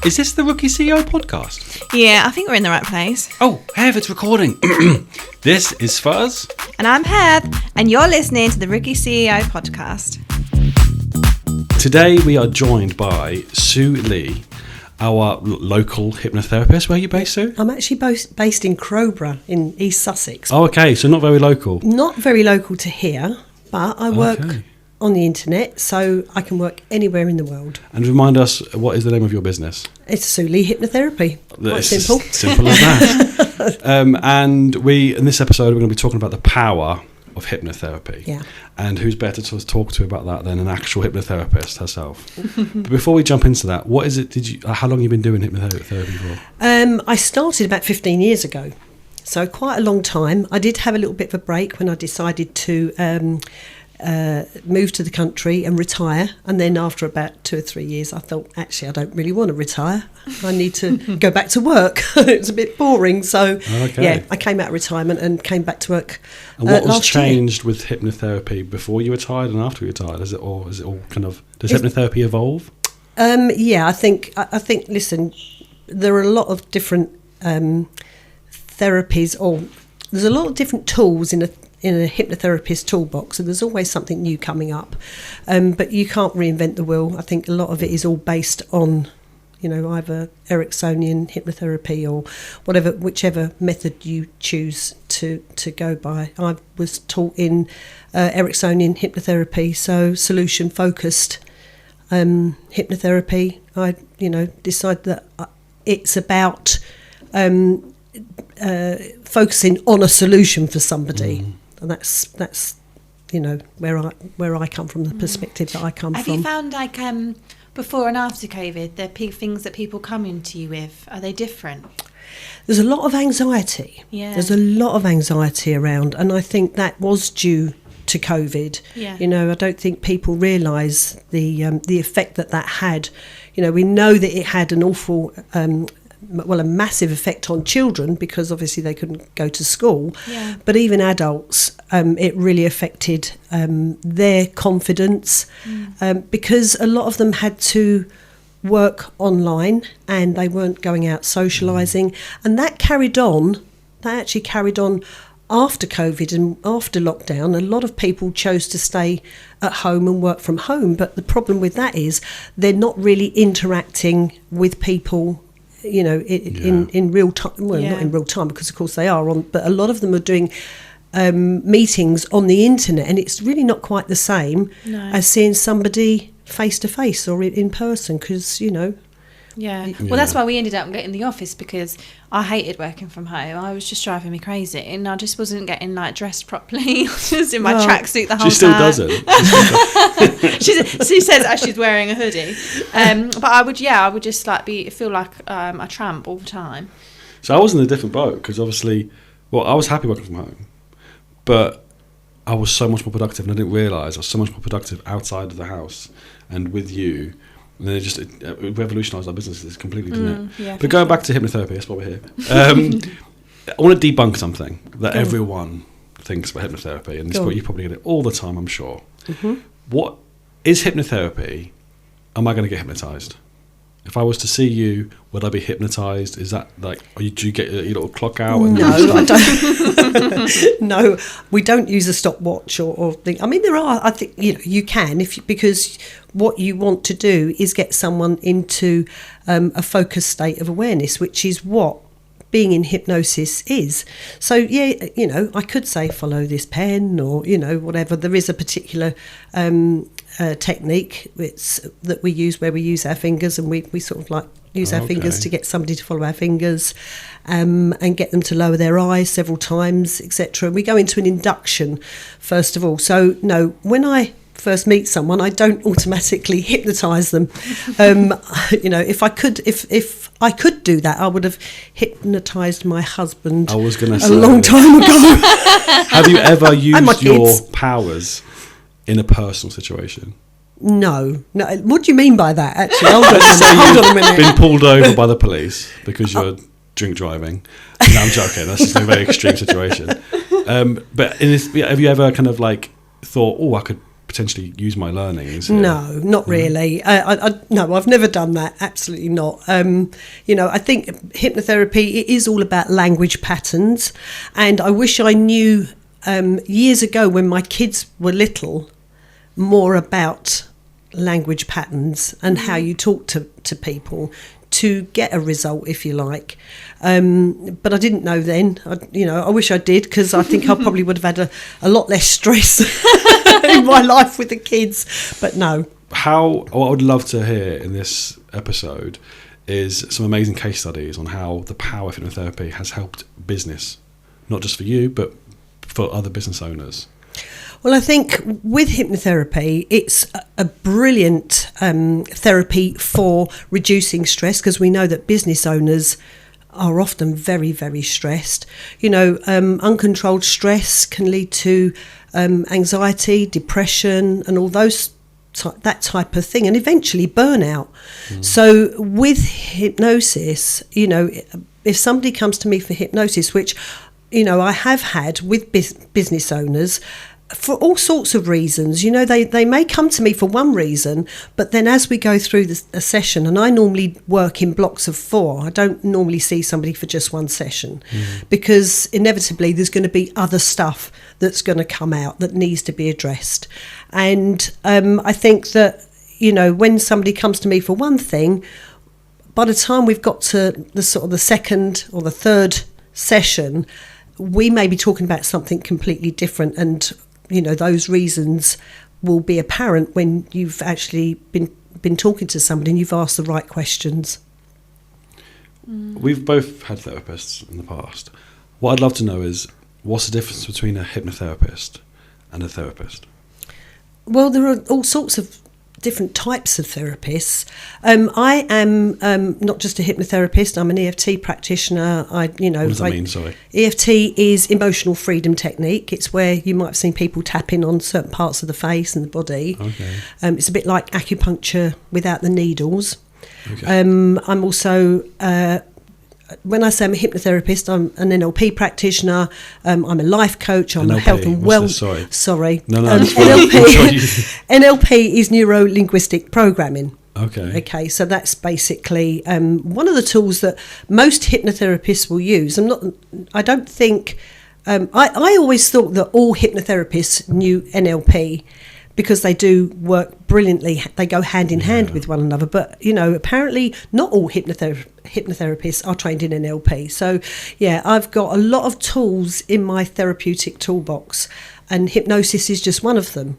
Is this the Rookie CEO podcast? Yeah, I think we're in the right place. Oh, Hev, it's recording. This is Fuzz. And I'm Hev, and you're listening to the Rookie CEO podcast. Today we are joined by Sue Lee, our local hypnotherapist. Where are you based, Sue? I'm actually based in Crowborough in East Sussex. Oh, okay, so not very local. Not very local to here, but I work on the internet, so I can work anywhere in the world. And remind us, what is the name of your business? It's Sue Lee Hypnotherapy. Quite simple. Simple as that. And in this episode, we're going to be talking about the power of hypnotherapy. Yeah. And who's better to talk to about that than an actual hypnotherapist herself? But before we jump into that, what is it? How long have you been doing hypnotherapy for? I started about 15 years ago, so quite a long time. I did have a little bit of a break when I decided to move to the country and retire, and then after about 2 or 3 years I thought, actually I don't really want to retire, I need to go back to work. It's a bit boring, so yeah, I came out of retirement and came back to work. And what was changed with hypnotherapy before you retired and after you retired? Is it all kind of, does hypnotherapy evolve? Yeah, I think listen, there are a lot of different therapies, or there's a lot of different tools in a hypnotherapist toolbox, and there's always something new coming up, but you can't reinvent the wheel. I think a lot of it is all based on, either Ericksonian hypnotherapy or whichever method you choose to go by. I was taught in Ericksonian hypnotherapy, so solution focused hypnotherapy. I decided that it's about focusing on a solution for somebody. And that's where I come from, the perspective that I come from. Have you found, like, before and after COVID, the things that people come into you with, are they different? There's a lot of anxiety. Yeah. There's a lot of anxiety around, and I think that was due to COVID. Yeah. I don't think people realise the effect that had. We know that it had an awful a massive effect on children, because obviously they couldn't go to school, but even adults, it really affected their confidence, because a lot of them had to work online and they weren't going out socialising, and that actually carried on after COVID and after lockdown. A lot of people chose to stay at home and work from home, but the problem with that is they're not really interacting with people in real time. Well, not in real time, because of course they are on, but a lot of them are doing meetings on the internet, and it's really not quite the same as seeing somebody face to face or in person, because well, that's why we ended up getting the office, because I hated working from home. I was just driving me crazy, and I just wasn't getting dressed properly. Just in my tracksuit the whole time. She still doesn't. She says as she's wearing a hoodie. But I would just feel like a tramp all the time. So I was in a different boat, because obviously, I was happy working from home, but I was so much more productive, and I didn't realise I was so much more productive outside of the house and with you. And then it revolutionised our businesses completely, didn't it? Yeah, but going back to hypnotherapy, that's why we're here. I want to debunk something that everyone thinks about hypnotherapy, and you probably get it all the time, I'm sure. Mm-hmm. What is hypnotherapy? Am I going to get hypnotised? If I was to see you, would I be hypnotised? Is that do you get your little clock out? No, I don't. No, we don't use a stopwatch or thing. I mean, there are. I think you can, because what you want to do is get someone into a focused state of awareness, which is what being in hypnosis is. So I could say follow this pen, or whatever. There is a particular technique that we use, where we use our fingers, and we sort of use our fingers to get somebody to follow our fingers, and get them to lower their eyes several times, etc. We go into an induction first of all. So no, when I first meet someone, I don't automatically hypnotise them. If I could do that, I would have hypnotised my husband. I was going to say a long time ago. Have you ever used your powers in a personal situation? No. What do you mean by that? Actually, hold on a minute. Been pulled over by the police because you're drink driving. No, I'm joking. That's just a very extreme situation. But have you ever kind of thought, I could potentially use my learnings here. No, not really. No, I've never done that. Absolutely not. I think hypnotherapy, it is all about language patterns. And I wish I knew years ago when my kids were little more about language patterns and how you talk to people to get a result, if you like. But I didn't know then. I wish I did, because I think I probably would have had a lot less stress in my life with the kids. But no. What I would love to hear in this episode is some amazing case studies on how the power of hypnotherapy has helped business, not just for you, but for other business owners. Well, I think with hypnotherapy, it's a brilliant therapy for reducing stress, because we know that business owners are often very, very stressed. Uncontrolled stress can lead to anxiety, depression, and all that type of thing, and eventually burnout. So with hypnosis, if somebody comes to me for hypnosis, which I have had with business owners, for all sorts of reasons. They may come to me for one reason, but then as we go through a session, and I normally work in blocks of 4, I don't normally see somebody for just one session, because inevitably there's going to be other stuff that's going to come out that needs to be addressed. And I think that, when somebody comes to me for one thing, by the time we've got to the second or the third session, we may be talking about something completely different, and those reasons will be apparent when you've actually been talking to somebody and you've asked the right questions. We've both had therapists in the past. What I'd love to know is, what's the difference between a hypnotherapist and a therapist? Well, there are all sorts of different types of therapists. I am not just a hypnotherapist, I'm an EFT practitioner. What does that mean, sorry? EFT is emotional freedom technique. It's where you might have seen people tapping on certain parts of the face and the body. Okay. It's a bit like acupuncture without the needles. Okay. I'm also... when I say I'm a hypnotherapist, I'm an NLP practitioner, I'm a life coach, I'm NLP, a health and wellness. Sorry. No, NLP is neuro-linguistic programming. Okay. So that's basically one of the tools that most hypnotherapists will use. I don't think... I always thought that all hypnotherapists knew NLP, because they do work brilliantly. They go hand in hand with one another. But, apparently not all hypnotherapists are trained in NLP. So, I've got a lot of tools in my therapeutic toolbox, and hypnosis is just one of them.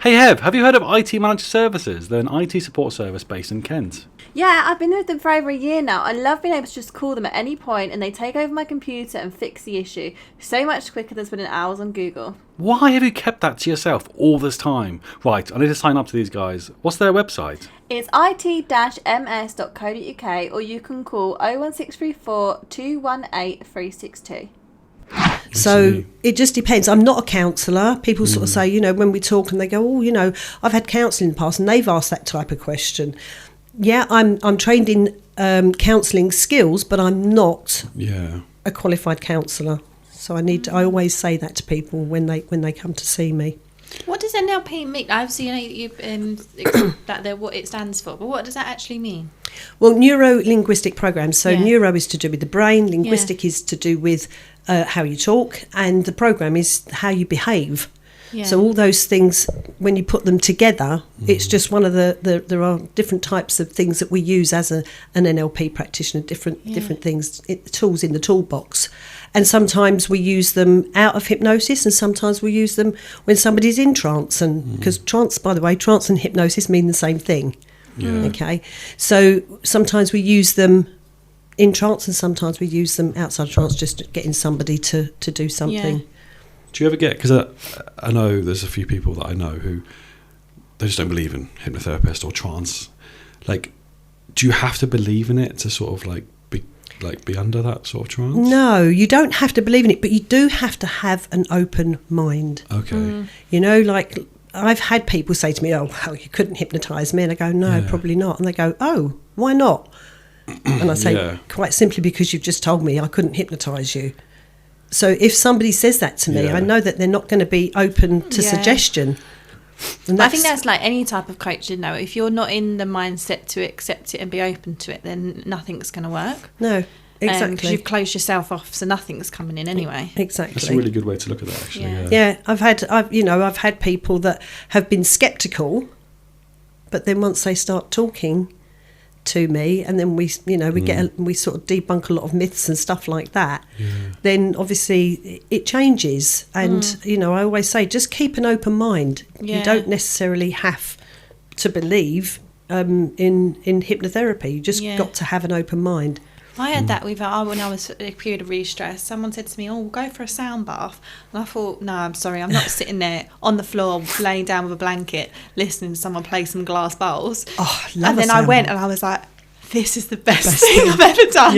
Hey Hev, have you heard of IT Managed Services? They're an IT support service based in Kent. Yeah, I've been with them for over a year now. I love being able to just call them at any point and they take over my computer and fix the issue so much quicker than spending hours on Google. Why have you kept that to yourself all this time? Right, I need to sign up to these guys. What's their website? It's it-ms.co.uk, or you can call 01634 218 362. So it just depends. I'm not a counsellor. People sort of say, when we talk and they go, I've had counselling in the past, and they've asked that type of question. Yeah, I'm trained in counselling skills, but I'm not a qualified counsellor. So I always say that to people when they come to see me. What does NLP mean? Obviously, what it stands for, but what does that actually mean? Well, neuro-linguistic programs. So neuro is to do with the brain, linguistic is to do with how you talk, and the program is how you behave. Yeah. So all those things, when you put them together, it's just one of there are different types of things that we use as an NLP practitioner, different things, tools in the toolbox. And sometimes we use them out of hypnosis, and sometimes we use them when somebody's in trance. And because trance, by the way, trance and hypnosis mean the same thing. Yeah. Okay. So sometimes we use them in trance, and sometimes we use them outside trance, just getting somebody to do something. Yeah. Do you ever get, because I know there's a few people that I know who they just don't believe in hypnotherapist or trance. Like, do you have to believe in it to sort of be under that sort of trance? No, you don't have to believe in it, but you do have to have an open mind. Okay. I've had people say to me, "Oh, well, you couldn't hypnotise me," and I go, "No, probably not." And they go, "Oh, why not?" And I say, quite simply because you've just told me I couldn't hypnotise you. So if somebody says that to me, I know that they're not going to be open to suggestion. And I think that's like any type of coaching though. If you're not in the mindset to accept it and be open to it, then nothing's going to work. No, exactly. Because you've closed yourself off, so nothing's coming in anyway. Exactly. That's a really good way to look at that, actually. Yeah, I've had people that have been sceptical, but then once they start talking to me, and then we sort of debunk a lot of myths and stuff like that, then obviously it changes. And I always say, just keep an open mind. You don't necessarily have to believe in hypnotherapy. You just got to have an open mind. I had that with when I was in a period of really stress. Someone said to me, "Oh, we'll go for a sound bath," and I thought, "No, I'm sorry, I'm not sitting there on the floor laying down with a blanket listening to someone play some glass bowls." Oh, I love and then I went and I was like, "This is the best thing I've ever done."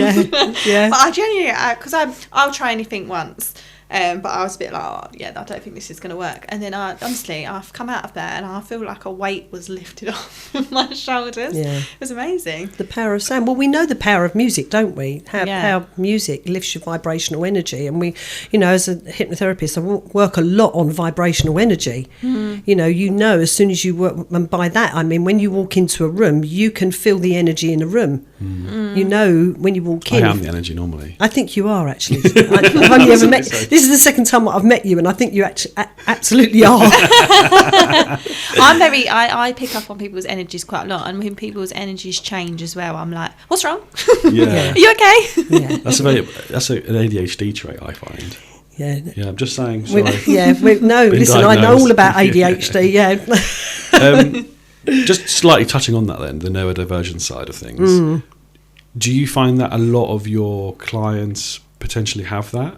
Yeah. But I genuinely, because I'll try anything once. But I was a bit like, I don't think this is going to work. And then I've come out of there and I feel like a weight was lifted off my shoulders. Yeah. It was amazing. The power of sound. Well, we know the power of music, don't we? How music lifts your vibrational energy. And we, as a hypnotherapist, I work a lot on vibrational energy. As soon as you work, and by that I mean when you walk into a room, you can feel the energy in a room. When you walk in. I am the energy normally. I think you are, actually. I've only ever met you. This is the second time I've met you, and I think you actually absolutely are. I pick up on people's energies quite a lot, and when people's energies change as well, I'm like, what's wrong? Yeah. Are you okay? Yeah. That's an ADHD trait, I find. Yeah. Yeah, I'm just saying. Sorry. Listen, I know all about ADHD. Just slightly touching on that then, the neurodivergent side of things. Do you find that a lot of your clients potentially have that?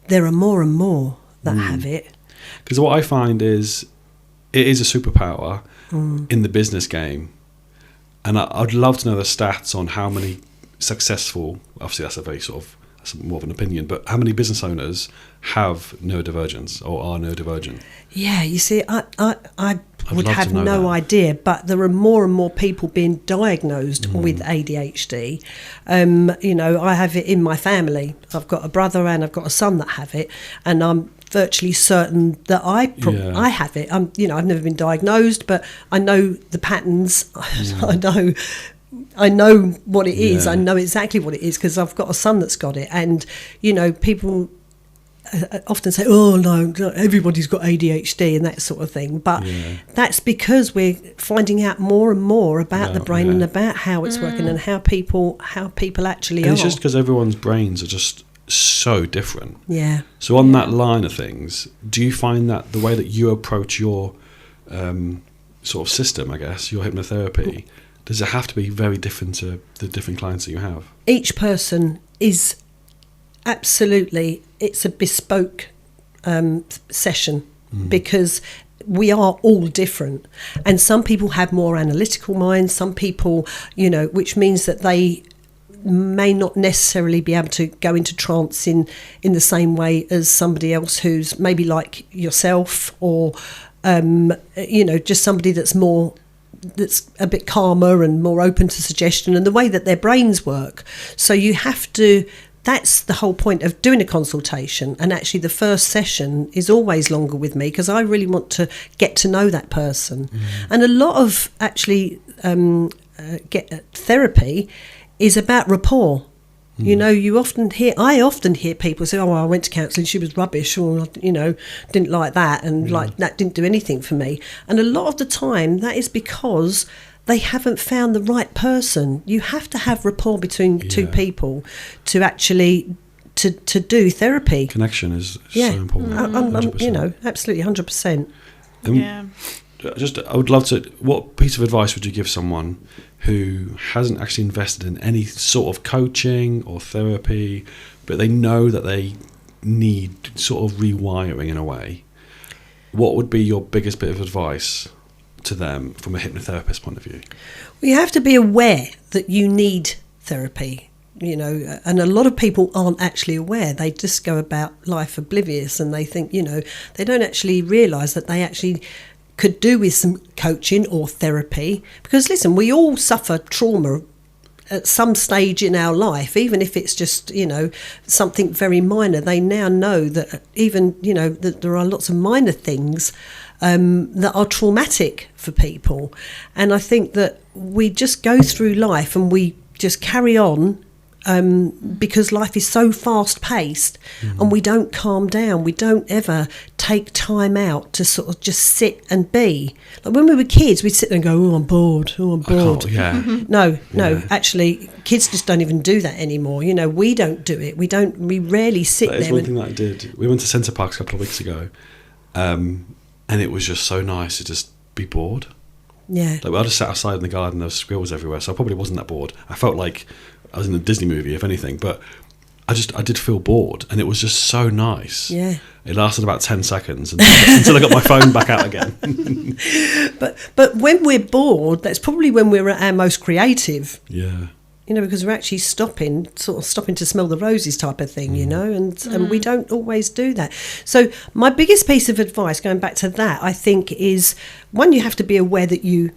There are more and more that have it. Because what I find is it is a superpower in the business game. And I'd love to know the stats on how many successful, obviously that's more of an opinion, but how many business owners have neurodivergence or are neurodivergent? Yeah, you see, I would have no idea, but there are more and more people being diagnosed with ADHD. I have it in my family. I've got a brother and I've got a son that have it, and I'm virtually certain that I have it. I've never been diagnosed, but I know the patterns. I know what it is. I know exactly what it is because I've got a son that's got it. And, people often say, oh, no, everybody's got ADHD and that sort of thing. But that's because we're finding out more and more about the brain and about how it's working and how people actually are. It's just because everyone's brains are just so different. Yeah. So on that line of things, do you find that the way that you approach your sort of system, I guess, your hypnotherapy, does it have to be very different to the different clients that you have? Each person is absolutely, it's a bespoke session because we are all different. And some people have more analytical minds, some people, which means that they may not necessarily be able to go into trance in the same way as somebody else who's maybe like yourself or, just somebody that's a bit calmer and more open to suggestion and the way that their brains work. So you have to, that's the whole point of doing a consultation. And actually the first session is always longer with me because I really want to get to know that person. And a lot of actually therapy is about rapport. I often hear people say, oh, I went to counselling, she was rubbish, or, didn't like that, and like that didn't do anything for me. And a lot of the time that is because they haven't found the right person. You have to have rapport between two people to actually to do therapy. Connection is so important. 100%. Absolutely 100%. I would love to, what piece of advice would you give someone who hasn't actually invested in any sort of coaching or therapy, but they know that they need sort of rewiring in a way? What would be your biggest bit of advice to them from a hypnotherapist point of view? Well, you have to be aware that you need therapy, and a lot of people aren't actually aware. They just go about life oblivious and they think, they don't actually realise that they actually could do with some coaching or therapy, because listen, we all suffer trauma at some stage in our life, even if it's just something very minor. They now know that even that there are lots of minor things that are traumatic for people. And I think that we just go through life and we just carry on because life is so fast paced, and we don't calm down. We don't ever take time out to sort of just sit and be. Like when we were kids, we'd sit there and go, "Oh, I'm bored. Oh, I'm bored." No, actually, kids just don't even do that anymore. You know, we don't do it. We rarely sit there. That is one thing that I did. We went to Centre Parks a couple of weeks ago, and it was just so nice to just be bored. Yeah. Like I just sat outside in the garden. There were squirrels everywhere, so I probably wasn't that bored. I felt like I was in a Disney movie, if anything, but I did feel bored, and it was just so nice. Yeah. It lasted about 10 seconds until I got my phone back out again. But when we're bored, that's probably when we're at our most creative. Yeah. You know, because we're actually stopping to smell the roses type of thing, you know, and we don't always do that. So my biggest piece of advice, going back to that, I think is, one, you have to be aware that you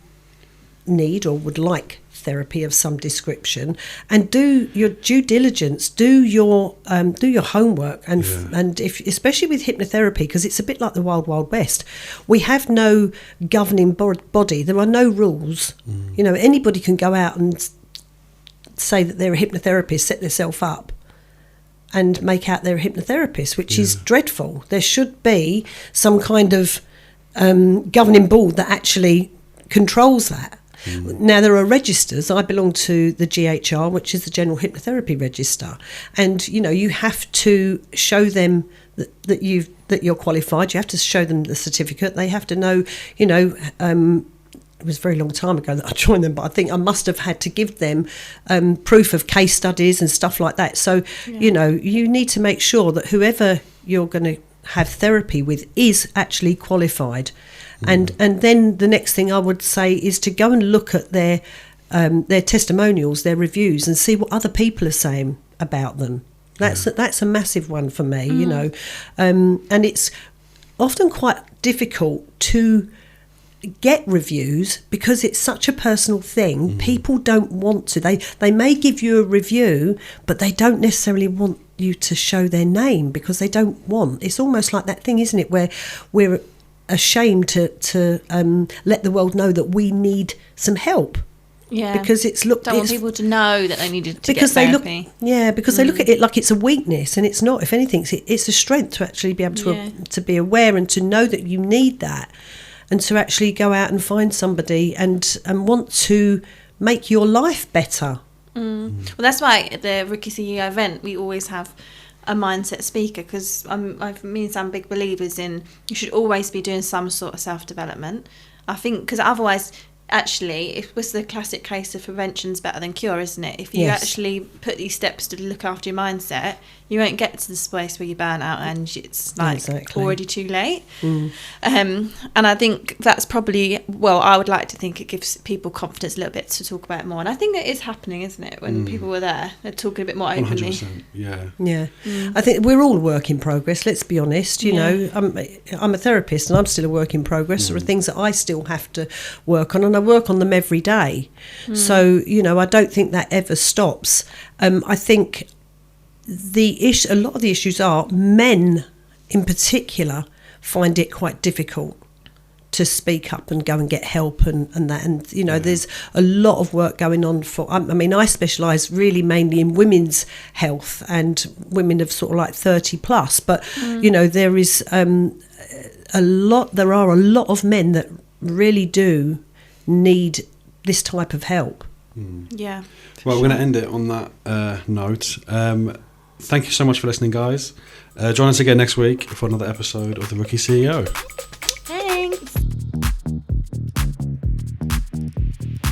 need or would like therapy of some description, and do your due diligence, do your homework, and if, especially with hypnotherapy, because it's a bit like the wild west, we have no governing body. There are no rules. You know, anybody can go out and say that they're a hypnotherapist, set themselves up and make out they're a hypnotherapist, which is dreadful. There should be some kind of governing board that actually controls that. Now, there are registers. I belong to the GHR, which is the General Hypnotherapy Register, and you know, you have to show them that you're qualified. You have to show them the certificate. They have to know, you know. It was a very long time ago that I joined them, but I think I must have had to give them proof of case studies and stuff like that. So, you know, you need to make sure that whoever you're going to have therapy with is actually qualified. And then the next thing I would say is to go and look at their testimonials, their reviews, and see what other people are saying about them. That's a massive one for me, you know. And it's often quite difficult to get reviews because it's such a personal thing. People don't want to. They may give you a review, but they don't necessarily want you to show their name because they don't want. It's almost like that thing, isn't it, where we're ashamed to let the world know that we need some help. Yeah, because don't want people to know that they needed to get therapy. Because they look at it like it's a weakness, and it's not. If anything, it's a strength to actually be able to be aware and to know that you need that, and to actually go out and find somebody and want to make your life better. Well, that's why at the Rookie CEO event we always have a mindset speaker, because me and Sam big believers in you should always be doing some sort of self-development. I think because otherwise, actually, it was the classic case of prevention's better than cure, isn't it? If you actually put these steps to look after your mindset, you won't get to this place where you burn out and it's like already too late. And I think that's probably, well, I would like to think it gives people confidence a little bit to talk about it more. And I think it is happening, isn't it? When people were there, they're talking a bit more openly. 100%, yeah. I think we're all a work in progress, let's be honest. You know, I'm a therapist and I'm still a work in progress. There are things that I still have to work on, and I work on them every day. So, you know, I don't think that ever stops. I think a lot of the issues are men in particular find it quite difficult to speak up and go and get help and that, and you know, there's a lot of work going on for, I mean, I specialise really mainly in women's health and women of sort of like 30 plus, but you know, there are a lot of men that really do need this type of help. Yeah. Well, we're going to end it on that note. Thank you so much for listening, guys. Join us again next week for another episode of The Rookie CEO.